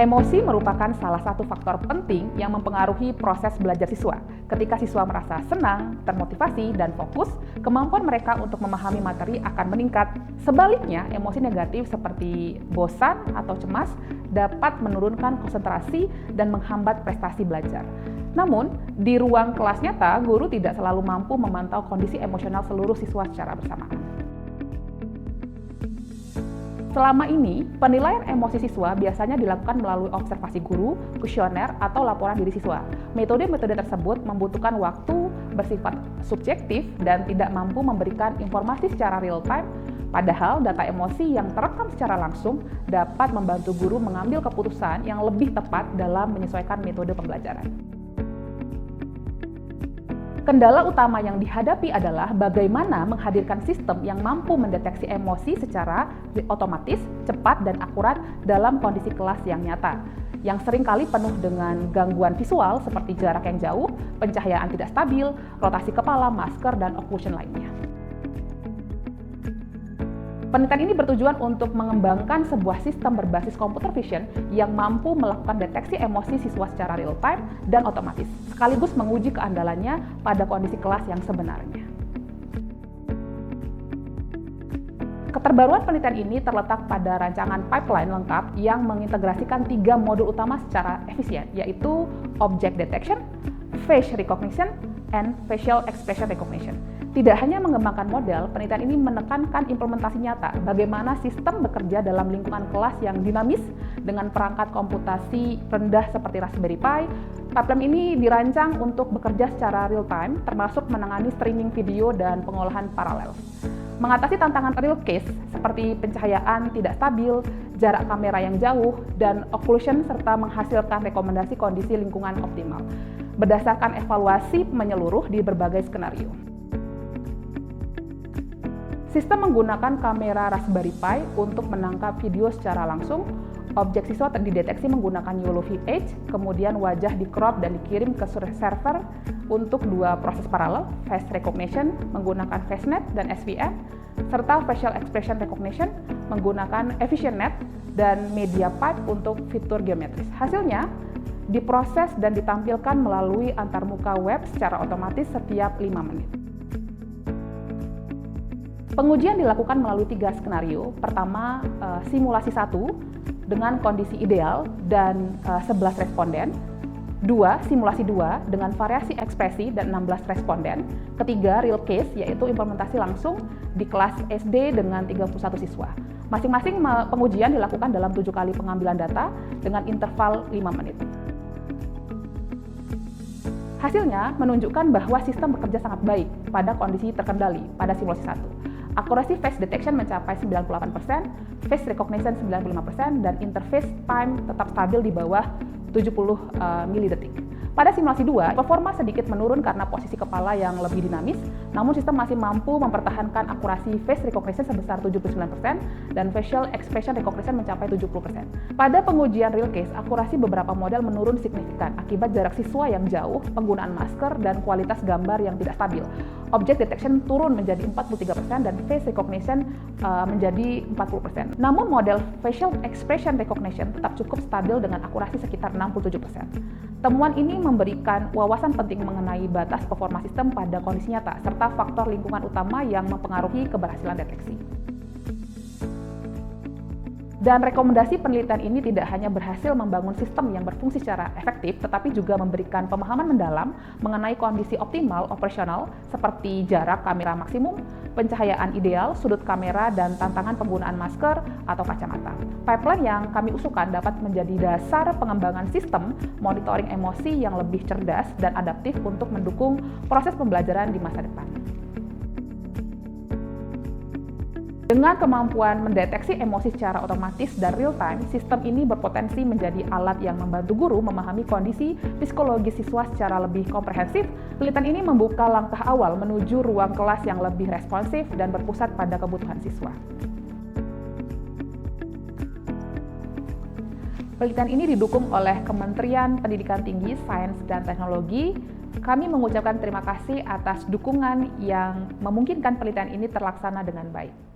Emosi merupakan salah satu faktor penting yang mempengaruhi proses belajar siswa. Ketika siswa merasa senang, termotivasi, dan fokus, kemampuan mereka untuk memahami materi akan meningkat. Sebaliknya, emosi negatif seperti bosan atau cemas dapat menurunkan konsentrasi dan menghambat prestasi belajar. Namun, di ruang kelas nyata, guru tidak selalu mampu memantau kondisi emosional seluruh siswa secara bersamaan. Selama ini, penilaian emosi siswa biasanya dilakukan melalui observasi guru, kuesioner, atau laporan diri siswa. Metode-metode tersebut membutuhkan waktu, bersifat subjektif, dan tidak mampu memberikan informasi secara real-time. Padahal data emosi yang terekam secara langsung dapat membantu guru mengambil keputusan yang lebih tepat dalam menyesuaikan metode pembelajaran. Kendala utama yang dihadapi adalah bagaimana menghadirkan sistem yang mampu mendeteksi emosi secara otomatis, cepat, dan akurat dalam kondisi kelas yang nyata, yang seringkali penuh dengan gangguan visual seperti jarak yang jauh, pencahayaan tidak stabil, rotasi kepala, masker, dan occlusion lainnya. Penelitian ini bertujuan untuk mengembangkan sebuah sistem berbasis computer vision yang mampu melakukan deteksi emosi siswa secara real-time dan otomatis, sekaligus menguji keandalannya pada kondisi kelas yang sebenarnya. Keterbaruan penelitian ini terletak pada rancangan pipeline lengkap yang mengintegrasikan 3 modul utama secara efisien, yaitu Object Detection, Face Recognition, and Facial Expression Recognition. Tidak hanya mengembangkan model, penelitian ini menekankan implementasi nyata, bagaimana sistem bekerja dalam lingkungan kelas yang dinamis dengan perangkat komputasi rendah seperti Raspberry Pi. Pipeline ini dirancang untuk bekerja secara real-time, termasuk menangani streaming video dan pengolahan paralel. Mengatasi tantangan real case seperti pencahayaan tidak stabil, jarak kamera yang jauh, dan occlusion, serta menghasilkan rekomendasi kondisi lingkungan optimal berdasarkan evaluasi menyeluruh di berbagai skenario. Sistem menggunakan kamera Raspberry Pi untuk menangkap video secara langsung. Objek siswa dideteksi menggunakan YOLO VH, kemudian wajah di-crop dan dikirim ke server untuk 2 proses paralel, face recognition menggunakan FaceNet dan SVM, serta facial expression recognition menggunakan EfficientNet dan MediaPipe untuk fitur geometris. Hasilnya diproses dan ditampilkan melalui antarmuka web secara otomatis setiap 5 menit. Pengujian dilakukan melalui 3 skenario. Pertama, simulasi 1 dengan kondisi ideal dan 11 responden. 2, simulasi 2 dengan variasi ekspresi dan 16 responden. Ketiga, real case, yaitu implementasi langsung di kelas SD dengan 31 siswa. Masing-masing pengujian dilakukan dalam 7 kali pengambilan data dengan interval 5 menit. Hasilnya menunjukkan bahwa sistem bekerja sangat baik pada kondisi terkendali pada simulasi 1. Akurasi face detection mencapai 98%, face recognition 95%, dan interface time tetap stabil di bawah 70 milidetik. Pada simulasi 2, performa sedikit menurun karena posisi kepala yang lebih dinamis, namun sistem masih mampu mempertahankan akurasi face recognition sebesar 79% dan facial expression recognition mencapai 70%. Pada pengujian real case, akurasi beberapa model menurun signifikan akibat jarak siswa yang jauh, penggunaan masker, dan kualitas gambar yang tidak stabil. Object detection turun menjadi 43% dan face recognition menjadi 40%. Namun model facial expression recognition tetap cukup stabil dengan akurasi sekitar 67%. Temuan ini memberikan wawasan penting mengenai batas performa sistem pada kondisi nyata, serta faktor lingkungan utama yang mempengaruhi keberhasilan deteksi. Dan rekomendasi penelitian ini tidak hanya berhasil membangun sistem yang berfungsi secara efektif, tetapi juga memberikan pemahaman mendalam mengenai kondisi optimal operasional seperti jarak kamera maksimum, pencahayaan ideal, sudut kamera, dan tantangan penggunaan masker atau kacamata. Pipeline yang kami usulkan dapat menjadi dasar pengembangan sistem monitoring emosi yang lebih cerdas dan adaptif untuk mendukung proses pembelajaran di masa depan. Dengan kemampuan mendeteksi emosi secara otomatis dan real-time, sistem ini berpotensi menjadi alat yang membantu guru memahami kondisi psikologis siswa secara lebih komprehensif. Penelitian ini membuka langkah awal menuju ruang kelas yang lebih responsif dan berpusat pada kebutuhan siswa. Penelitian ini didukung oleh Kementerian Pendidikan Tinggi, Sains, dan Teknologi. Kami mengucapkan terima kasih atas dukungan yang memungkinkan penelitian ini terlaksana dengan baik.